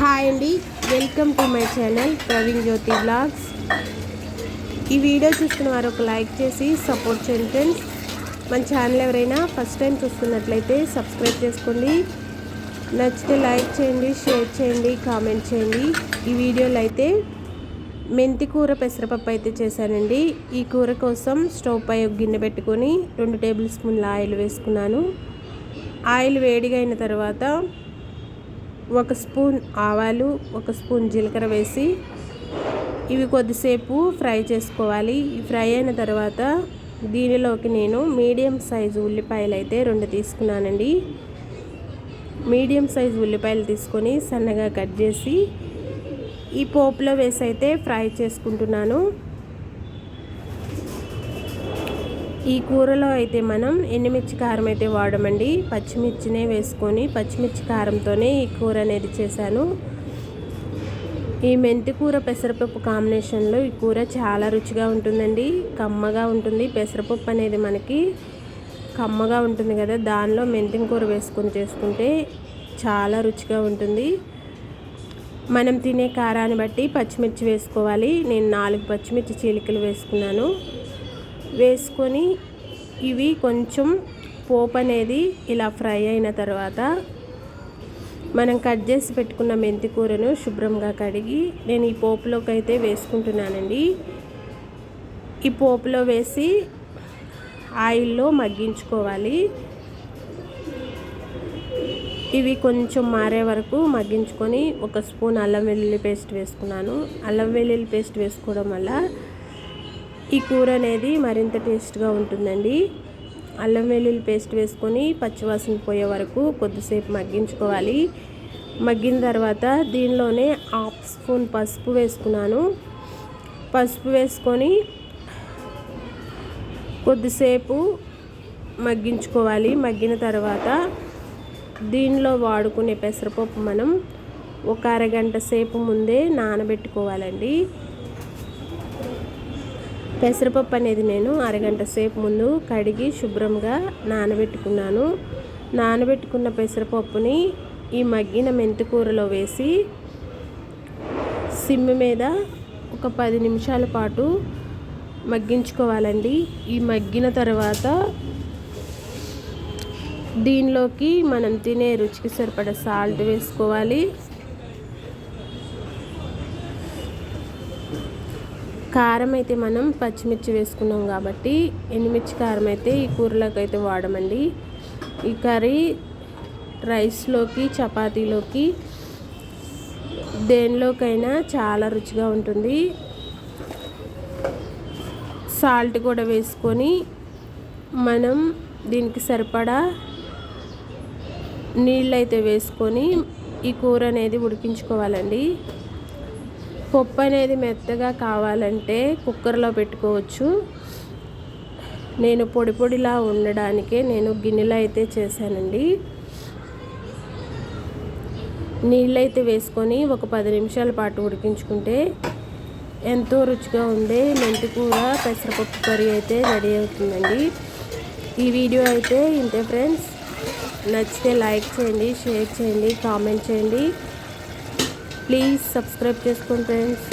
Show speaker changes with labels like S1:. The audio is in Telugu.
S1: హాయ్ అండి, welcome to my channel Praveen Jyothi blogs. ఈ వీడియో చూస్తున్న వారు ఒక లైక్ చేసి సపోర్ట్ చేయండి ఫ్రెండ్స్. మన ఛానల్ ఎవరైనా ఫస్ట్ టైం చూస్తున్నట్లయితే సబ్స్క్రైబ్ చేసుకోండి. నచ్చితే లైక్ చేయండి, షేర్ చేయండి, కామెంట్ చేయండి. ఈ వీడియోలో అయితే మెంతి కూర పెసరపప్పు అయితే చేశానండి. ఈ కూర కోసం స్టవ్ పై ఒక గిన్నె పెట్టుకొని 2 టేబుల్ స్పూన్ల ఆయిల్ వేసుకున్నాను. ఆయిల్ వేడిగా అయిన తర్వాత 1 స్పూన్ ఆవాలు, 1 స్పూన్ జీలకర్ర వేసి ఇవి కొద్దిసేపు ఫ్రై చేసుకోవాలి. ఈ ఫ్రై అయిన తర్వాత దీనిలోకి నేను మీడియం సైజు ఉల్లిపాయలు అయితే 2 తీసుకున్నానండి. మీడియం సైజు ఉల్లిపాయలు తీసుకొని సన్నగా కట్ చేసి ఈ పోపులో వేసి అయితే ఫ్రై చేసుకుంటున్నాను. ఈ కూరలో అయితే మనం ఎండుమిర్చి కారం అయితే వాడమండి, పచ్చిమిర్చినే వేసుకొని పచ్చిమిర్చి కారంతోనే ఈ కూర అనేది చేశాను. ఈ మెంతి కూర పెసరపప్పు కాంబినేషన్లో ఈ కూర చాలా రుచిగా ఉంటుందండి, కమ్మగా ఉంటుంది. పెసరపప్పు అనేది మనకి కమ్మగా ఉంటుంది కదా, దానిలో మెంతి కూర వేసుకొని చేసుకుంటే చాలా రుచిగా ఉంటుంది. మనం తినే కారాన్ని బట్టి పచ్చిమిర్చి వేసుకోవాలి. నేను 4 పచ్చిమిర్చి చీలికలు వేసుకున్నాను. వేసుకొని ఇవి కొంచెం పోపు అనేది ఇలా ఫ్రై అయిన తర్వాత మనం కట్ చేసి పెట్టుకున్న మెంతి కూరను శుభ్రంగా కడిగి నేను ఈ పోపులోకి అయితే వేసుకుంటున్నానండి. ఈ పోపులో వేసి ఆయిల్లో మగ్గించుకోవాలి. ఇవి కొంచెం మారే వరకు మగ్గించుకొని 1 స్పూన్ అల్లం వెల్లుల్లి పేస్ట్ వేసుకున్నాను. అల్లం వెల్లుల్లి పేస్ట్ వేసుకోవడం వల్ల ఈ కూర అనేది మరింత టేస్ట్గా ఉంటుందండి. అల్లం వెల్లుల్లి పేస్ట్ వేసుకొని పచ్చివాసన పోయే వరకు కొద్దిసేపు మగ్గించుకోవాలి. మగ్గిన తర్వాత దీనిలోనే 1/2 స్పూన్ పసుపు వేసుకున్నాను. పసుపు వేసుకొని కొద్దిసేపు మగ్గించుకోవాలి. మగ్గిన తర్వాత దీనిలో వాడుకునే పెసరపప్పు మనం ఒక అరగంట సేపు ముందే నానబెట్టుకోవాలండి. పెసరపప్పు అనేది నేను అరగంట సేపు ముందు కడిగి శుభ్రంగా నానబెట్టుకున్నాను. నానబెట్టుకున్న పెసరపప్పుని ఈ మగ్గిన మెంతి కూరలో వేసి సిమ్ మీద ఒక 10 నిమిషాల పాటు మగ్గించుకోవాలండి. ఈ మగ్గిన తర్వాత దీనిలోకి మనం తినే రుచికి సరిపడా సాల్ట్ వేసుకోవాలి. కారం అయితే మనం పచ్చిమిర్చి వేసుకున్నాం కాబట్టి ఎండుమిర్చి కారం అయితే ఈ కూరలోకి అయితే వాడమండి. ఈ కర్రీ రైస్లోకి, చపాతీలోకి, దేనిలోకైనా చాలా రుచిగా ఉంటుంది. సాల్ట్ కూడా వేసుకొని మనం దీనికి సరిపడా నీళ్ళైతే వేసుకొని ఈ కూర అనేది ఉడికించుకోవాలండి. పప్పు అనేది మెత్తగా కావాలంటే కుక్కర్లో పెట్టుకోవచ్చు. నేను పొడి పొడిలా ఉండడానికే నేను గిన్నెలో అయితే చేశానండి. నీళ్ళైతే వేసుకొని ఒక 10 నిమిషాల పాటు ఉడికించుకుంటే ఎంతో రుచిగా ఉండే మెంతి కూర పెసరపప్పు కర్రీ అయితే రెడీ అవుతుందండి. ఈ వీడియో అయితే ఇంతే ఫ్రెండ్స్. నచ్చితే లైక్ చేయండి, షేర్ చేయండి, కామెంట్ చేయండి. ప్లీజ్ సబ్స్క్రైబ్ చేసుకోండి ఫ్రెండ్స్.